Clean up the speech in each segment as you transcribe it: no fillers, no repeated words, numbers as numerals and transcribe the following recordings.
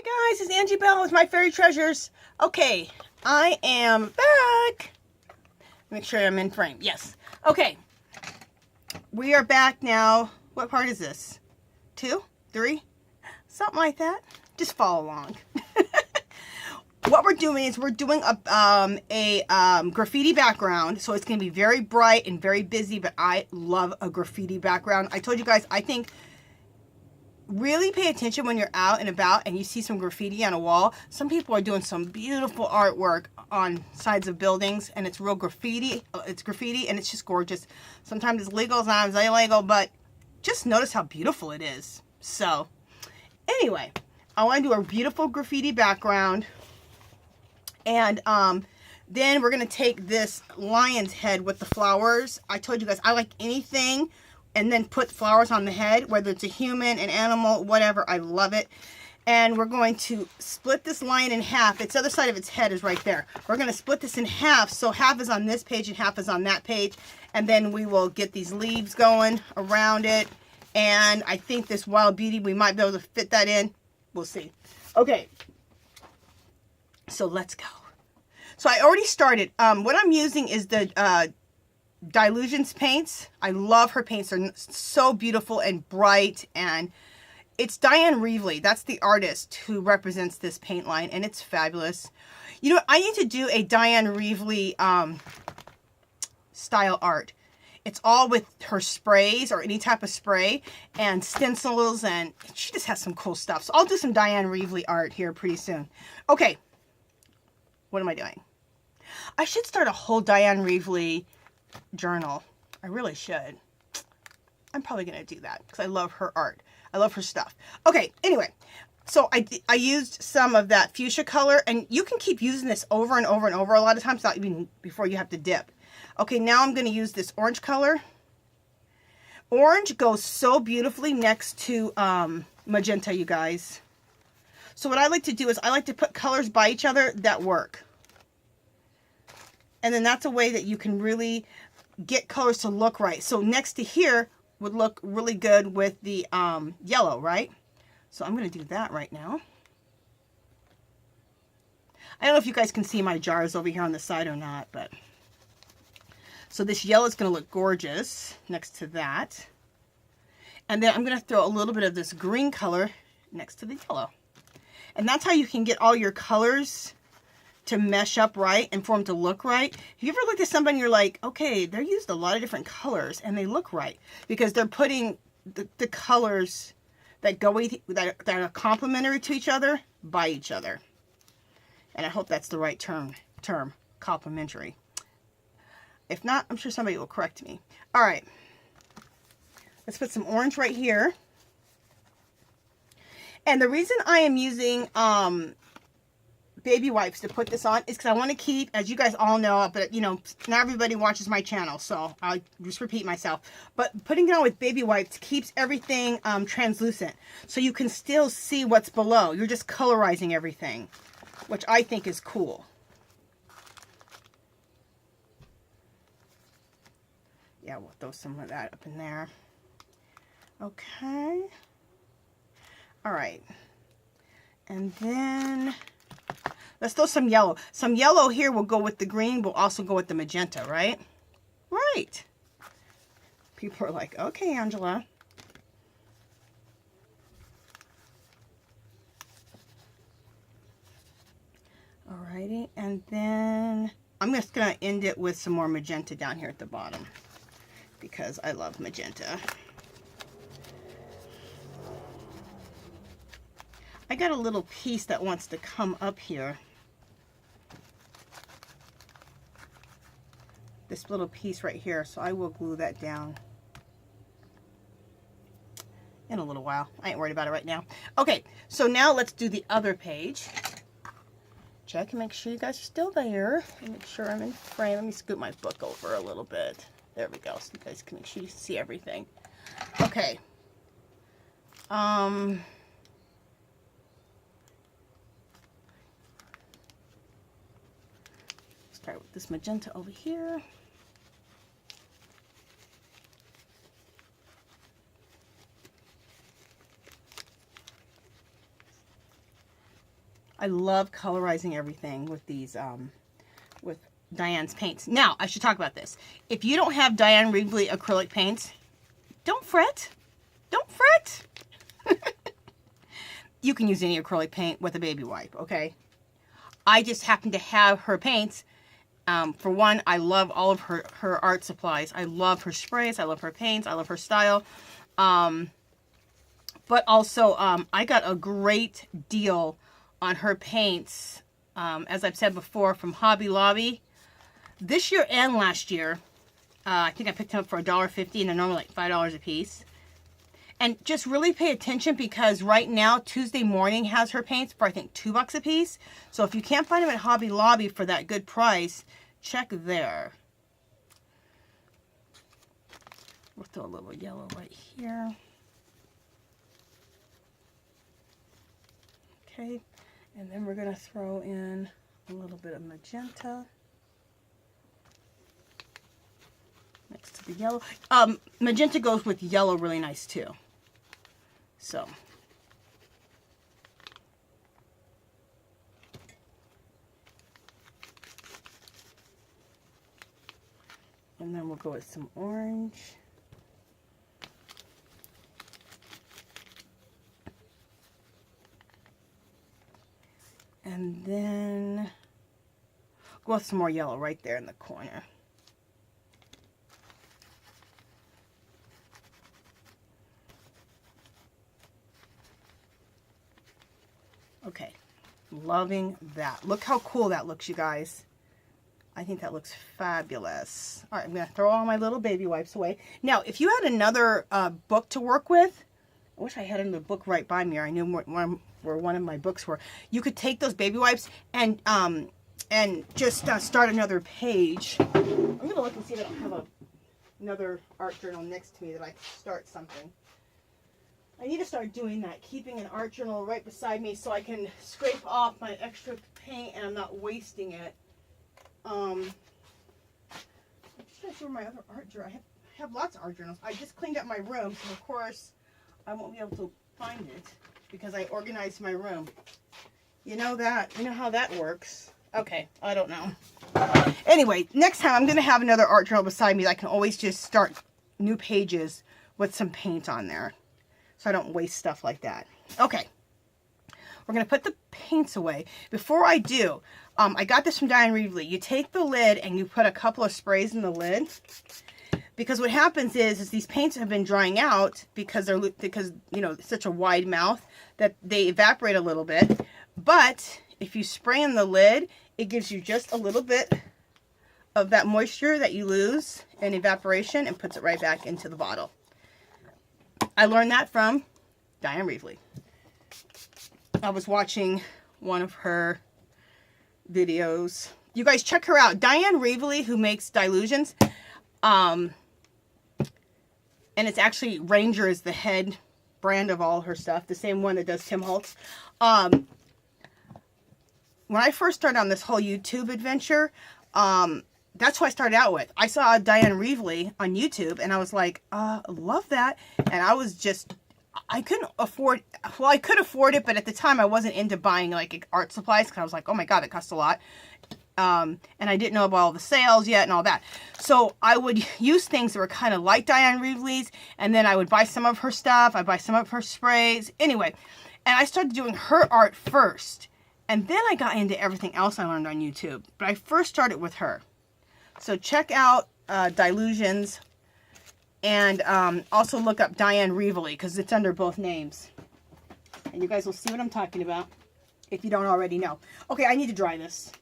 Hi guys, it's Angie Bell with My Fairy Treasures. Okay, I am back. Make sure I'm in frame. Yes. Okay. We are back now. What part is this? 2? 3? Something like that. Just follow along. What we're doing is we're doing a graffiti background. So it's going to be very bright and very busy, but I love a graffiti background. I told you guys, I think really pay attention when you're out and about and you see some graffiti on a wall. Some people are doing some beautiful artwork on sides of buildings and it's real graffiti. It's graffiti and it's just gorgeous. Sometimes it's legal, sometimes it's illegal, but just notice how beautiful it is. So anyway, I want to do a beautiful graffiti background. And then we're going to take this lion's head with the flowers. I told you guys I like anything and then put flowers on the head, whether it's a human, an animal, whatever. I love it. And we're going to split this lion in half. Its other side of its head is right there. We're going to split this in half, so half is on this page and half is on that page. And then we will get these leaves going around it. And I think this wild beauty, we might be able to fit that in. We'll see. Okay. So let's go. So I already started. What I'm using is the Dilutions paints. I love her paints. They're so beautiful and bright, and it's Diane Reevely. That's the artist who represents this paint line, and it's fabulous. You know, I need to do a Diane Reevely style art. It's all with her sprays or any type of spray and stencils, and she just has some cool stuff. So I'll do some Diane Reevely art here pretty soon. Okay, what am I doing? I should start a whole Diane Reevely journal. I really should. I'm probably going to do that because I love her art. I love her stuff. Okay, anyway, so I used some of that fuchsia color, and you can keep using this over and over and over a lot of times, not even before you have to dip. Okay, now I'm going to use this orange color. Orange goes so beautifully next to magenta, you guys. So what I like to do is I like to put colors by each other that work. And then that's a way that you can really get colors to look right. So next to here would look really good with the yellow, right? So I'm going to do that right now. I don't know if you guys can see my jars over here on the side or not, but so this yellow is going to look gorgeous next to that. And then I'm going to throw a little bit of this green color next to the yellow. And that's how you can get all your colors to mesh up right and for them to look right. Have you ever looked at somebody and you're like, okay, they're used a lot of different colors and they look right because they're putting the colors that go with that are complementary to each other by each other. And I hope that's the right term, complementary. If not, I'm sure somebody will correct me. All right, let's put some orange right here. And the reason I am using baby wipes to put this on is because I want to keep, as you guys all know, but you know, not everybody watches my channel, so I'll just repeat myself. But putting it on with baby wipes keeps everything translucent, so you can still see what's below. You're just colorizing everything, which I think is cool. Yeah, we'll throw some of that up in there. Okay. All right. And then let's throw some yellow. Some yellow here will go with the green, will also go with the magenta, right? Right. People are like, okay, Angela. Alrighty, and then I'm just gonna end it with some more magenta down here at the bottom because I love magenta. I got a little piece that wants to come up here. This little piece right here, so I will glue that down in a little while. I ain't worried about it right now. Okay, so now let's do the other page. Check and make sure you guys are still there. And make sure I'm in frame. Let me scoot my book over a little bit. There we go, so you guys can make sure you see everything. Okay. Start with this magenta over here. I love colorizing everything with these, with Diane's paints. Now, I should talk about this. If you don't have Diane Reevely acrylic paints, don't fret. Don't fret. You can use any acrylic paint with a baby wipe, okay? I just happen to have her paints. For one, I love all of her art supplies. I love her sprays. I love her paints. I love her style. But also, I got a great deal on her paints, as I've said before, from Hobby Lobby. This year and last year, I think I picked them up for $1.50, and they're normally like $5 a piece. And just really pay attention, because right now, Tuesday Morning has her paints for, I think, $2 a piece. So if you can't find them at Hobby Lobby for that good price, check there. We'll throw a little yellow right here. Okay, and then we're going to throw in a little bit of magenta next to the yellow. Magenta goes with yellow really nice too. So, and then we'll go with some orange. And then go with some more yellow right there in the corner. Okay, loving that. Look how cool that looks, you guys. I think that looks fabulous. All right, I'm going to throw all my little baby wipes away. Now, if you had another book to work with, I wish I had another book right by me, or I knew where one of my books were. You could take those baby wipes and just start another page. I'm going to look and see if I don't have another art journal next to me that I can start something. I need to start doing that, keeping an art journal right beside me so I can scrape off my extra paint and I'm not wasting it. I'm just trying to see where my other art journal. I have lots of art journals. I just cleaned up my room, so of course I won't be able to find it because I organized my room. You know that. You know how that works. Okay, I don't know. Anyway, next time I'm going to have another art journal beside me that I can always just start new pages with some paint on there, so I don't waste stuff like that. Okay, we're going to put the paints away. Before I do, I got this from Diane Reevely. You take the lid and you put a couple of sprays in the lid, because what happens is these paints have been drying out because you know, it's such a wide mouth that they evaporate a little bit. But if you spray in the lid, it gives you just a little bit of that moisture that you lose in evaporation and puts it right back into the bottle. I learned that from Diane Reevely. I was watching one of her videos. You guys check her out. Diane Reevely, who makes Dilutions. And it's actually Ranger is the head brand of all her stuff. The same one that does Tim Holtz. When I first started on this whole YouTube adventure, that's who I started out with. I saw Diane Reevely on YouTube, and I was like, love that. And I was just, I couldn't afford, well, I could afford it, but at the time I wasn't into buying like art supplies, because I was like, oh my God, that costs a lot. And I didn't know about all the sales yet and all that. So I would use things that were kind of like Diane Reevely's, and then I would buy some of her stuff. I'd buy some of her sprays. Anyway, and I started doing her art first. And then I got into everything else I learned on YouTube. But I first started with her. So check out Dilutions, and also look up Diane Reevely, because it's under both names. And you guys will see what I'm talking about if you don't already know. Okay, I need to dry this.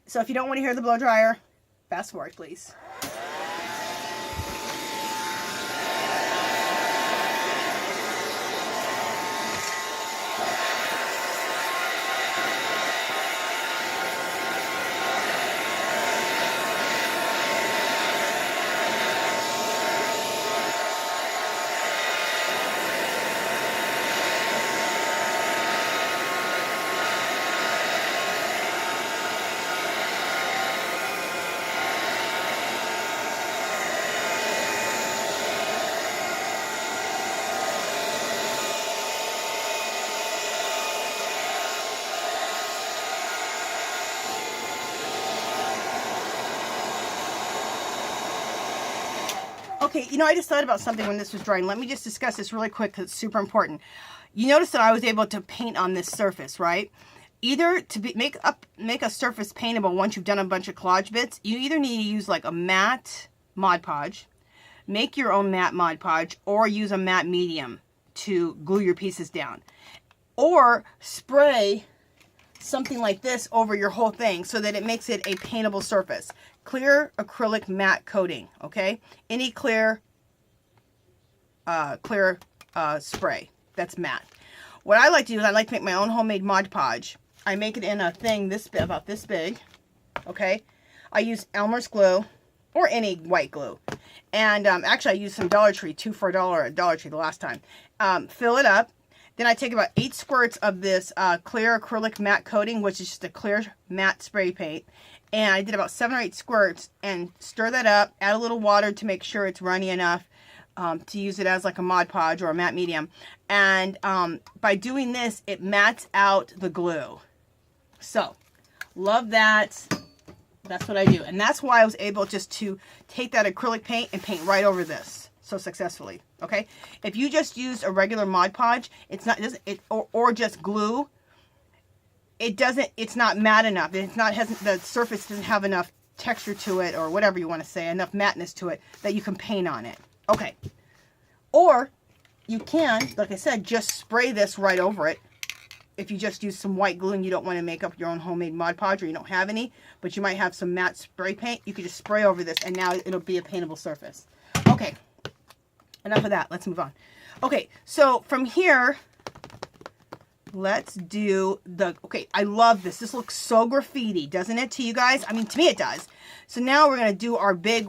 So if you don't want to hear the blow dryer, fast forward, please. Okay, you know, I just thought about something when this was drying. Let me just discuss this really quick because it's super important. You notice that I was able to paint on this surface, right? Either to make a surface paintable once you've done a bunch of collage bits, you either need to use like a matte Mod Podge, make your own matte Mod Podge, or use a matte medium to glue your pieces down. Or spray something like this over your whole thing so that it makes it a paintable surface. Clear acrylic matte coating, okay? Any clear spray that's matte. What I like to do is I like to make my own homemade Mod Podge. I make it in a thing this big, about this big, okay? I use Elmer's glue or any white glue. And actually I used some Dollar Tree, 2 for $1 at Dollar Tree the last time. Fill it up. Then I take about 8 squirts of this clear acrylic matte coating, which is just a clear matte spray paint. And I did about 7 or 8 squirts and stir that up, add a little water to make sure it's runny enough to use it as like a Mod Podge or a matte medium. And by doing this, it mattes out the glue. So, love that. That's what I do. And that's why I was able just to take that acrylic paint and paint right over this so successfully. Okay? If you just use a regular Mod Podge, it's not or just glue, it's not matte enough. The surface doesn't have enough texture to it, or whatever you want to say, enough matteness to it that you can paint on it. Okay. Or you can, like I said, just spray this right over it. If you just use some white glue and you don't want to make up your own homemade Mod Podge, or you don't have any, but you might have some matte spray paint, you could just spray over this and now it'll be a paintable surface. Okay, enough of that. Let's move on. Okay, so from here, let's do okay, I love this. This looks so graffiti, doesn't it to you guys? I mean, to me it does. So now we're going to do our big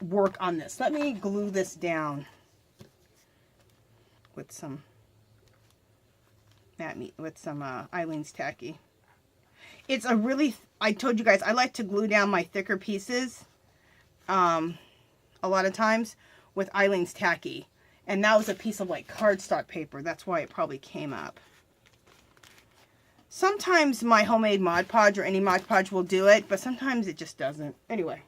work on this. Let me glue this down with some Eileen's Tacky. It's a really, I told you guys, I like to glue down my thicker pieces a lot of times with Eileen's Tacky. And that was a piece of like cardstock paper. That's why it probably came up. Sometimes my homemade Mod Podge or any Mod Podge will do it, but sometimes it just doesn't. Anyway,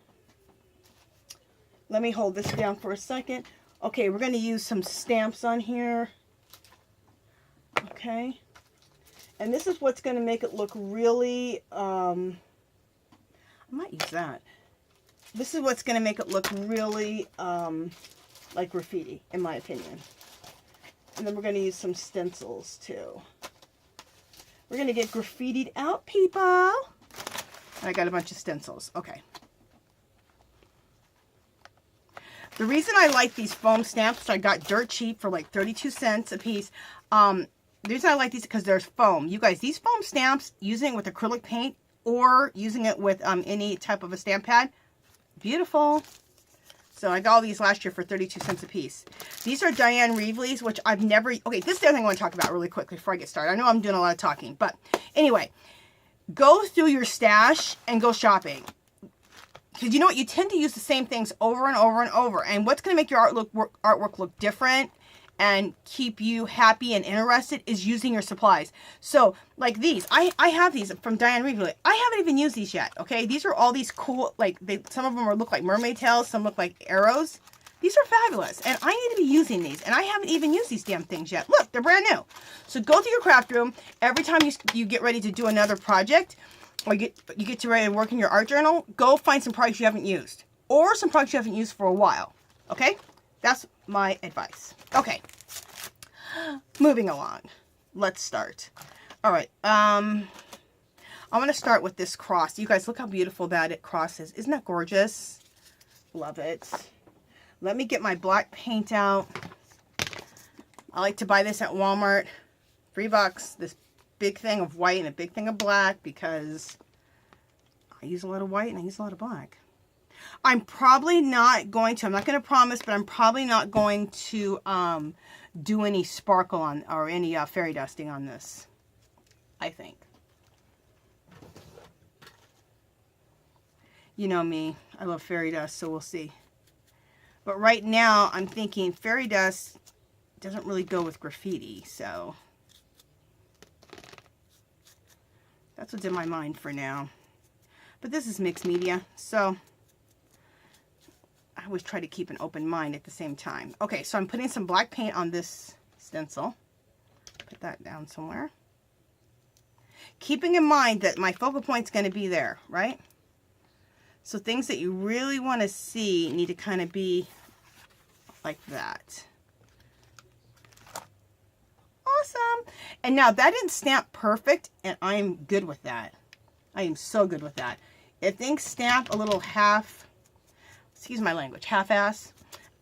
let me hold this down for a second. Okay, we're going to use some stamps on here. Okay, and this is what's going to make it look really, I might use that. This is what's going to make it look really like graffiti, in my opinion. And then we're going to use some stencils too. We're going to get graffitied out, people. I got a bunch of stencils. Okay. The reason I like these foam stamps, which I got dirt cheap for like 32 cents a piece, the reason I like these is because there's foam. You guys, these foam stamps, using it with acrylic paint or using it with any type of a stamp pad, beautiful. So I got all these last year for 32 cents a piece. These are Diane Reevely's, which I've never... Okay, this is the other thing I want to talk about really quick before I get started. I know I'm doing a lot of talking, but anyway, go through your stash and go shopping. Because you know what? You tend to use the same things over and over and over. And what's going to make your artwork look different and keep you happy and interested is using your supplies. So, like these. I have these from Diane Reevely. I haven't even used these yet, okay? These are all these cool, like, some of them look like mermaid tails, some look like arrows. These are fabulous, and I need to be using these, and I haven't even used these damn things yet. Look, they're brand new. So go through your craft room. Every time you get ready to do another project, or you get ready to work in your art journal, go find some products you haven't used, or some products you haven't used for a while, okay? That's my advice. Okay, moving along. Let's start. All right, I'm going to start with this cross. You guys, look how beautiful that cross is. Isn't that gorgeous? Love it. Let me get my black paint out. I like to buy this at Walmart. $3. This big thing of white and a big thing of black because I use a lot of white and I use a lot of black. I'm probably not going to, I'm not going to promise, but I'm probably not going to do any sparkle on, or any fairy dusting on this, I think. You know me, I love fairy dust, so we'll see. But right now, I'm thinking fairy dust doesn't really go with graffiti, so that's what's in my mind for now. But this is mixed media, so I always try to keep an open mind at the same time. Okay, so I'm putting some black paint on this stencil. Put that down somewhere. Keeping in mind that my focal point's going to be there, right? So things that you really want to see need to kind of be like that. Awesome. And now that didn't stamp perfect, and I'm good with that. I am so good with that. If things stamp a little excuse my language, half-ass,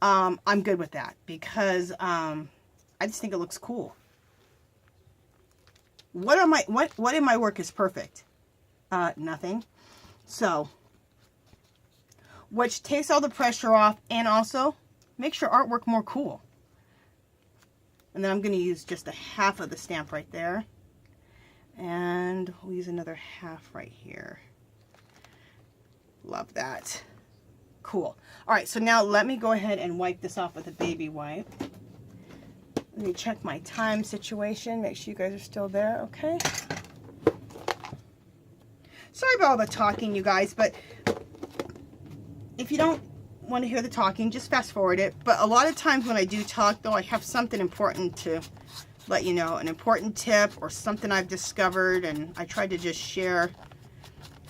I'm good with that because I just think it looks cool. What in my work is perfect? Nothing. So, which takes all the pressure off and also makes your artwork more cool. And then I'm going to use just a half of the stamp right there. And we'll use another half right here. Love that. Cool. All right, so now let me go ahead and wipe this off with a baby wipe. Let me check my time situation. Make sure you guys are still there, okay? Sorry about all the talking, you guys, but if you don't want to hear the talking, just fast forward it. But a lot of times when I do talk, though, I have something important to let you know, an important tip or something I've discovered, and I try to just share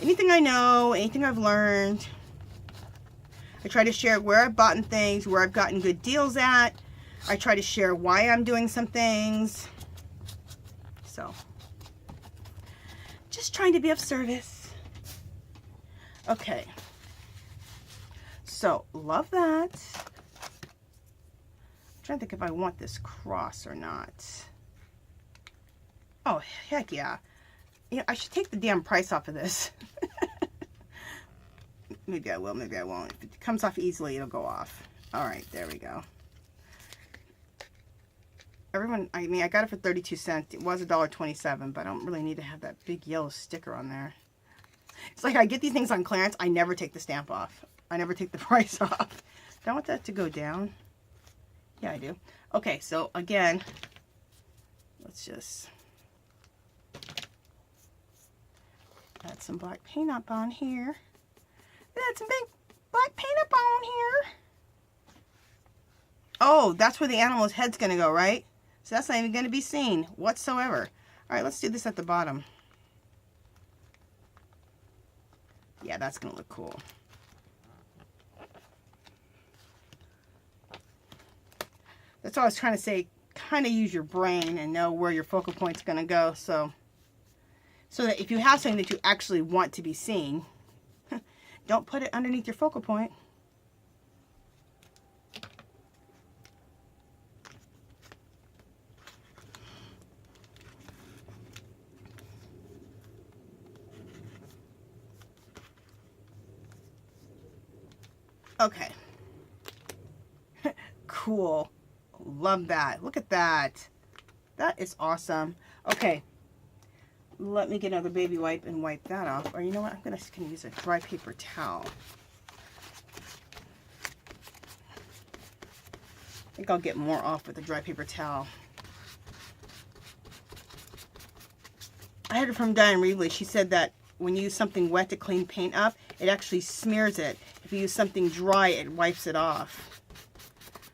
anything I know, anything I've learned. I try to share where I've bought things, where I've gotten good deals at. I try to share why I'm doing some things. So, just trying to be of service. Okay. So, love that. I'm trying to think if I want this cross or not. Oh, heck yeah. You know, I should take the damn price off of this. Maybe I will, maybe I won't. If it comes off easily, it'll go off. All right, there we go. I mean, I got it for 32 cents. It was $1.27, but I don't really need to have that big yellow sticker on there. It's like I get these things on clearance. I never take the stamp off. I never take the price off. Do I want that to go down? Yeah, I do. Okay, so again, let's just add some black paint up on here. Add some big black paint up on here. Oh, that's where the animal's head's going to go, right? So that's not even going to be seen whatsoever. All right, let's do this at the bottom. Yeah, that's going to look cool. That's what I was trying to say. Kind of use your brain and know where your focal point's going to go. So that if you have something that you actually want to be seen, don't put it underneath your focal point. Okay. Cool. Love that. Look at that. That is awesome. Okay. Let me get another baby wipe and wipe that off. Or you know what? I'm going to use a dry paper towel. I think I'll get more off with a dry paper towel. I heard it from Diane Reevely. She said that when you use something wet to clean paint up, it actually smears it. If you use something dry, it wipes it off.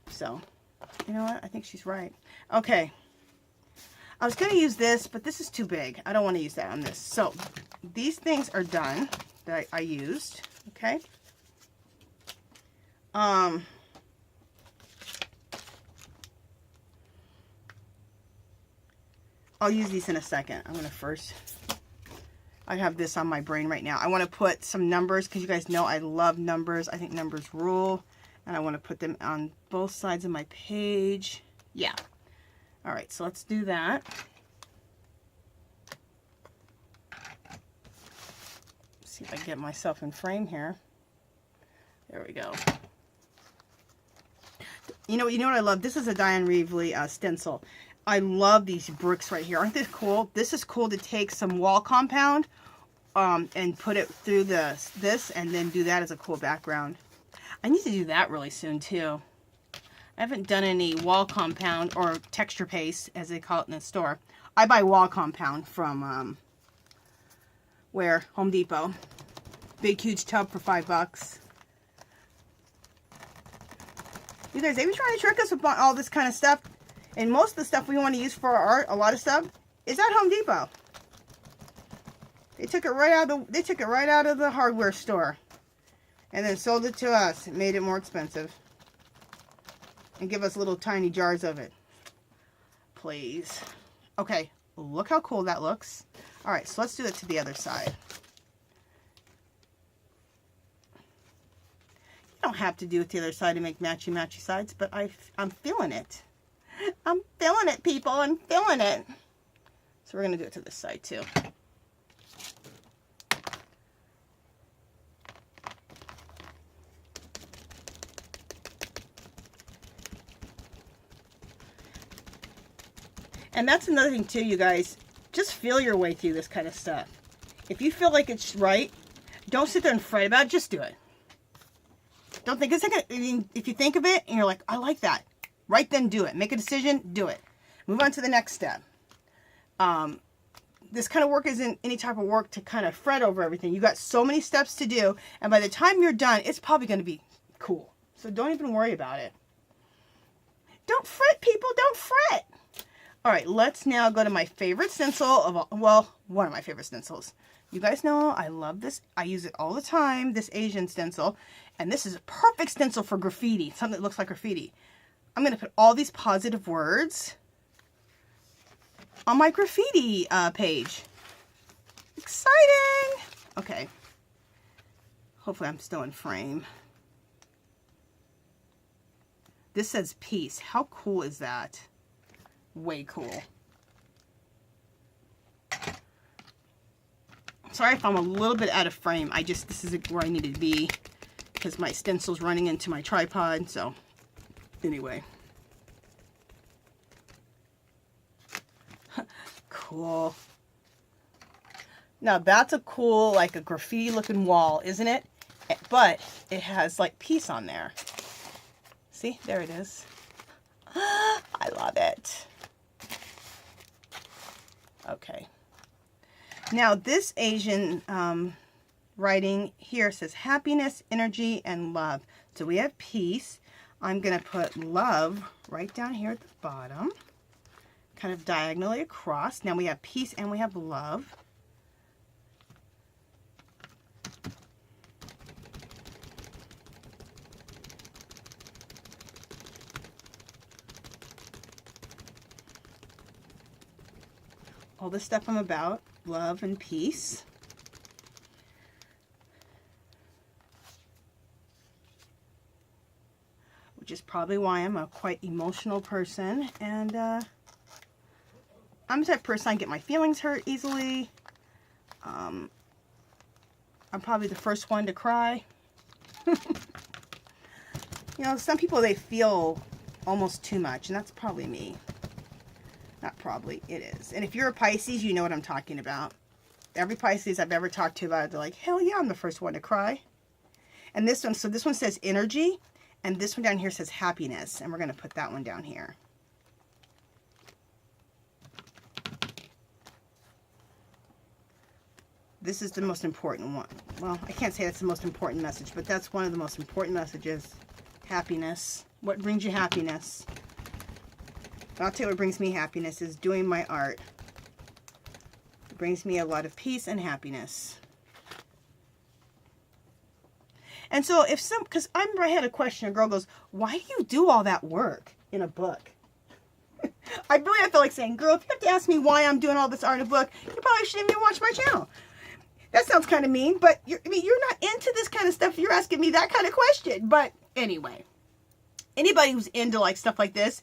So, you know what? I think she's right. Okay. I was going to use this, but this is too big. I don't want to use that on this. So, these things are done that I used. Okay. I'll use these in a second. I'm going to first... I have this on my brain right now. I want to put some numbers because you guys know I love numbers. I think numbers rule. And I want to put them on both sides of my page. Yeah. All right, so let's do that. See if I can get myself in frame here. There we go. You know what I love? This is a Diane Reevely stencil. I love these bricks right here. Aren't they cool? This is cool to take some wall compound and put it through this and then do that as a cool background. I need to do that really soon too. I haven't done any wall compound or texture paste as they call it in the store. I buy wall compound from Home Depot. Big huge tub for $5. You guys, they be trying to trick us with all this kind of stuff. And most of the stuff we want to use for our art, a lot of stuff, is at Home Depot. They took it right out of the hardware store. And then sold it to us. It made it more expensive. And give us little tiny jars of it. Please. Okay, look how cool that looks. Alright, so let's do it to the other side. You don't have to do it to the other side to make matchy-matchy sides, but I'm feeling it. I'm feeling it, people. I'm feeling it. So we're going to do it to this side, too. And that's another thing too, you guys. Just feel your way through this kind of stuff. If you feel like it's right, don't sit there and fret about it. Just do it. Don't think it's like if you think of it and you're like, I like that. Right then, do it. Make a decision, do it. Move on to the next step. This kind of work isn't any type of work to kind of fret over everything. You got so many steps to do, and by the time you're done, it's probably going to be cool. So don't even worry about it. Don't fret, people. Don't fret. All right, let's now go to my favorite stencil of all, well, one of my favorite stencils. You guys know I love this. I use it all the time, this Asian stencil. And this is a perfect stencil for graffiti, something that looks like graffiti. I'm going to put all these positive words on my graffiti page. Exciting! Okay. Hopefully I'm still in frame. This says peace. How cool is that? Way cool. Sorry if I'm a little bit out of frame. This is where I needed to be because my stencil's running into my tripod. So anyway. Cool. Now that's a cool, like a graffiti looking wall, isn't it? But it has like peace on there. See, there it is. I love it. Okay. Now this Asian writing here says happiness, energy, and love. So we have peace. I'm going to put love right down here at the bottom, kind of diagonally across. Now we have peace and we have love. All the stuff I'm about, love and peace. Which is probably why I'm a quite emotional person. And I'm the type of person I get my feelings hurt easily. I'm probably the first one to cry. You know, some people, they feel almost too much, and that's probably me. Not probably, it is. And if you're a Pisces, you know what I'm talking about. Every Pisces I've ever talked to about it, they're like, hell yeah, I'm the first one to cry. And this one, so this one says energy, and this one down here says happiness. And we're going to put that one down here. This is the most important one. Well, I can't say that's the most important message, but that's one of the most important messages. Happiness. What brings you happiness? I'll tell you what brings me happiness is doing my art. It brings me a lot of peace and happiness. And so because I remember I had a question, a girl goes, why do you do all that work in a book? I feel like saying, girl, if you have to ask me why I'm doing all this art in a book, you probably shouldn't even watch my channel. That sounds kind of mean, but you're not into this kind of stuff. You're asking me that kind of question. But anyway, anybody who's into like stuff like this,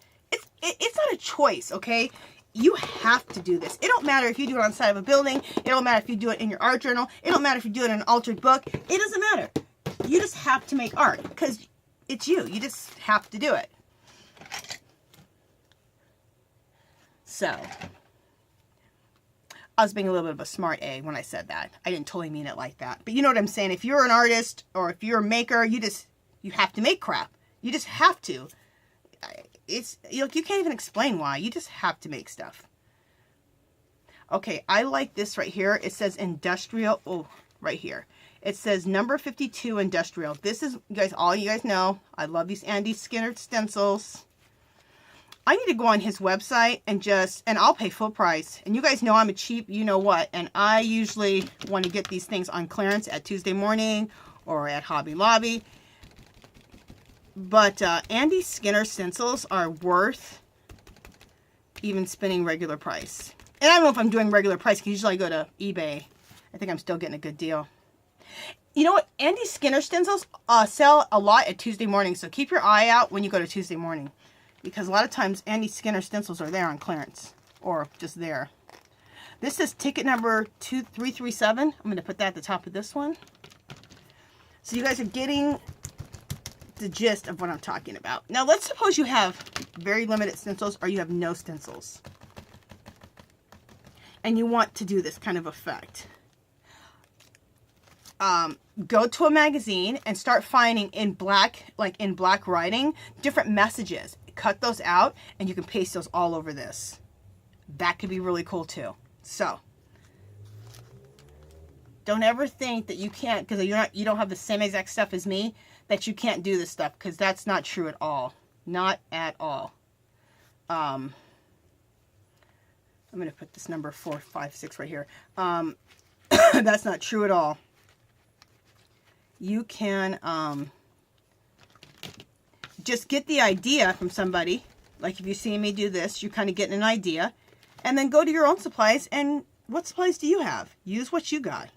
it's not a choice, okay? You have to do this. It don't matter if you do it on the side of a building. It don't matter if you do it in your art journal. It don't matter if you do it in an altered book. It doesn't matter. You just have to make art because it's you. You just have to do it. So, I was being a little bit of a smart A when I said that. I didn't totally mean it like that. But you know what I'm saying? If you're an artist or if you're a maker, you have to make crap. You just have to. You can't even explain why. You just have to make stuff. Okay, I like this right here. It says industrial, right here. It says number 52 industrial. This is, you guys, all you guys know, I love these Andy Skinner stencils. I need to go on his website and I'll pay full price. And you guys know I'm a cheap, you know what, and I usually want to get these things on clearance at Tuesday morning or at Hobby Lobby. But Andy Skinner stencils are worth even spending regular price. And I don't know if I'm doing regular price, because usually I go to eBay. I think I'm still getting a good deal. You know what? Andy Skinner stencils sell a lot at Tuesday morning, so keep your eye out when you go to Tuesday morning. Because a lot of times Andy Skinner stencils are there on clearance, or just there. This is ticket number 2337. I'm going to put that at the top of this one. So you guys are getting the gist of what I'm talking about. Now let's suppose you have very limited stencils, or you have no stencils. And you want to do this kind of effect. Go to a magazine and start finding in black, like in black writing, different messages. Cut those out and you can paste those all over this. That could be really cool too. So don't ever think that you can't, because you don't have the same exact stuff as me, that you can't do this stuff, because that's not true at all. Not at all. I'm going to put this number 456 right here. That's not true at all. You can just get the idea from somebody. Like if you see me do this, you're kind of getting an idea. And then go to your own supplies, and what supplies do you have? Use what you got.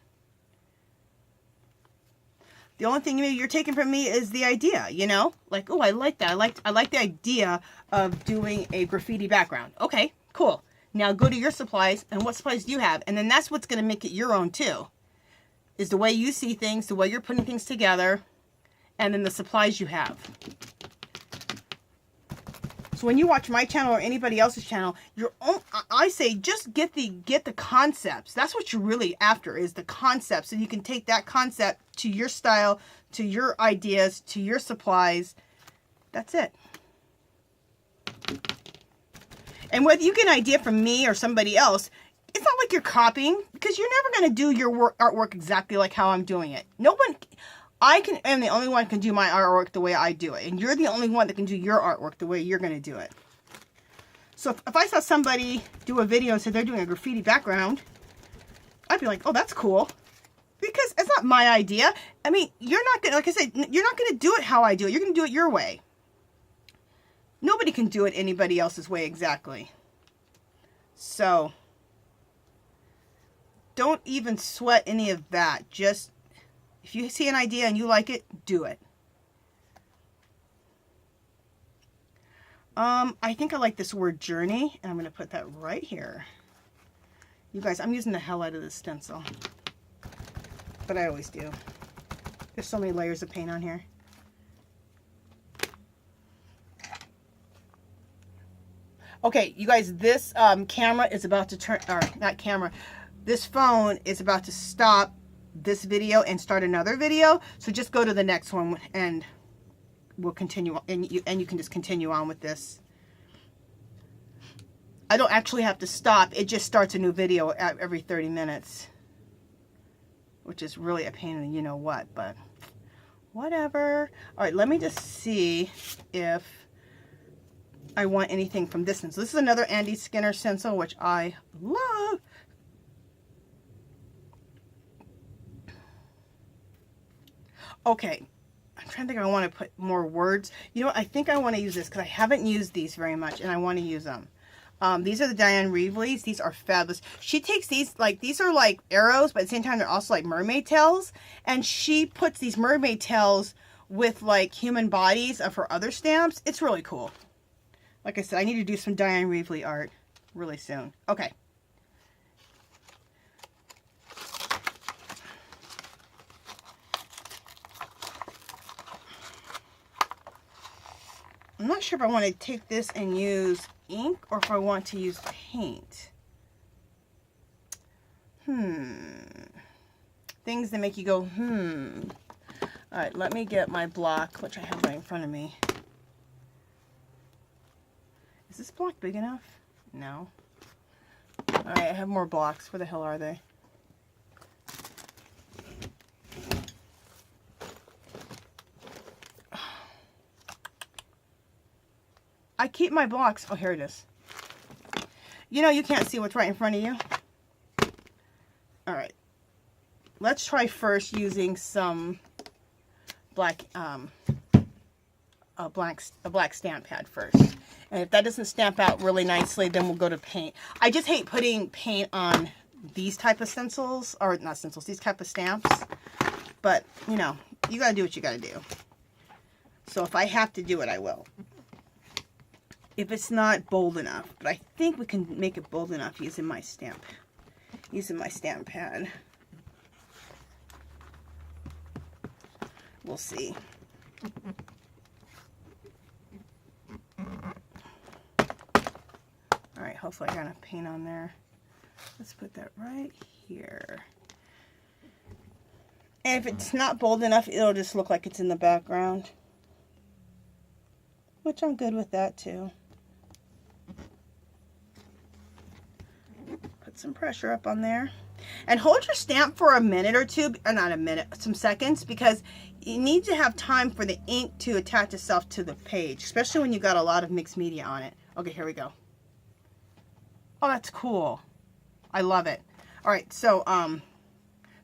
The only thing you're taking from me is the idea, you know? Like, oh, I like that. I like the idea of doing a graffiti background. Okay, cool. Now go to your supplies, and what supplies do you have? And then that's what's going to make it your own too. Is the way you see things, the way you're putting things together, and then the supplies you have. So when you watch my channel or anybody else's channel, I say just get the concepts. That's what you're really after, is the concepts. So you can take that concept to your style, to your ideas, to your supplies. That's it. And whether you get an idea from me or somebody else, it's not like you're copying, because you're never going to do your artwork exactly like how I'm doing it. No one, I am the only one that can do my artwork the way I do it. And you're the only one that can do your artwork the way you're going to do it. So if I saw somebody do a video and said they're doing a graffiti background, I'd be like, oh, that's cool. Because it's not my idea. I mean, you're not going to, like I said, you're not going to do it how I do it. You're going to do it your way. Nobody can do it anybody else's way exactly. So don't even sweat any of that. Just, if you see an idea and you like it, do it. I think I like this word journey, and I'm going to put that right here. You guys, I'm using the hell out of this stencil. But I always do. There's so many layers of paint on here. Okay, you guys, this camera is about to turn, or not camera, this phone is about to stop this video and start another video. So just go to the next one and we'll continue, and you can just continue on with this. I don't actually have to stop. It just starts a new video every 30 minutes. Which is really a pain in the you-know-what, but whatever. All right, let me just see if I want anything from this one. So this is another Andy Skinner stencil, which I love. Okay, I'm trying to think if I want to put more words. You know what? I think I want to use this because I haven't used these very much, and I want to use them. These are the Diane Reeveleys. These are fabulous. She takes these, like, these are like arrows, but at the same time, they're also like mermaid tails. And she puts these mermaid tails with like human bodies of her other stamps. It's really cool. Like I said, I need to do some Diane Reeveley art really soon. Okay. I'm not sure if I want to take this and use ink or if I want to use paint. Things that make you go, Alright, let me get my block, which I have right in front of me. Is this block big enough? No. Alright, I have more blocks. Where the hell are they? I keep my blocks. Oh, here it is. You know you can't see what's right in front of you. All right. Let's try first using some black, a black stamp pad first. And if that doesn't stamp out really nicely, then we'll go to paint. I just hate putting paint on these type of stencils, or not stencils, these type of stamps. But, you know, you gotta do what you gotta do. So if I have to do it, I will. If it's not bold enough. But I think we can make it bold enough using my stamp pad. We'll see. Alright, hopefully I got enough paint on there. Let's put that right here. And if it's not bold enough, it'll just look like it's in the background. Which I'm good with that too. Put some pressure up on there. And hold your stamp for a minute or two, or not a minute, some seconds, because you need to have time for the ink to attach itself to the page, especially when you got a lot of mixed media on it. Okay, here we go. Oh, that's cool. I love it. All right, so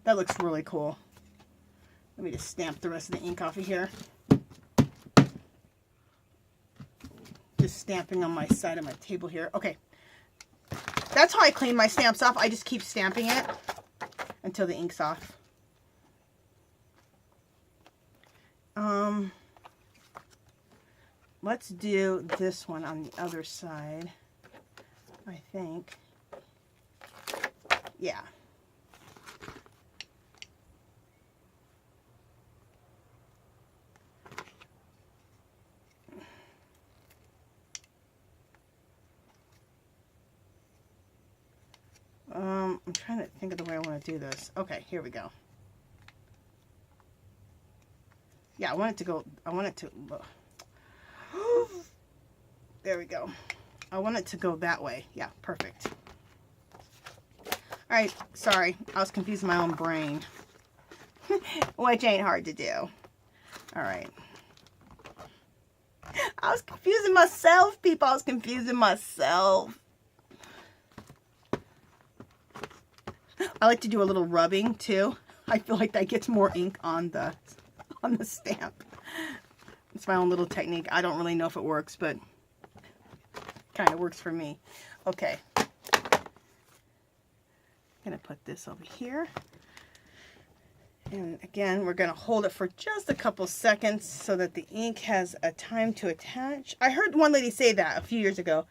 that looks really cool. Let me just stamp the rest of the ink off of here. Just stamping on my side of my table here. Okay. That's how I clean my stamps off. I just keep stamping it until the ink's off. Let's do this one on the other side, I think. Yeah. I'm trying to think of the way I want to do this. Okay, here we go. Yeah, I want it to there we go. I want it to go that way. Yeah, perfect. Alright, sorry. I was confusing my own brain. Which ain't hard to do. Alright. I was confusing myself, people. I was confusing myself. I like to do a little rubbing too. I feel like that gets more ink on the stamp. It's my own little technique. I don't really know if it works, but kind of works for me. Okay. I'm gonna put this over here. And again, we're gonna hold it for just a couple seconds so that the ink has a time to attach. I heard one lady say that a few years ago.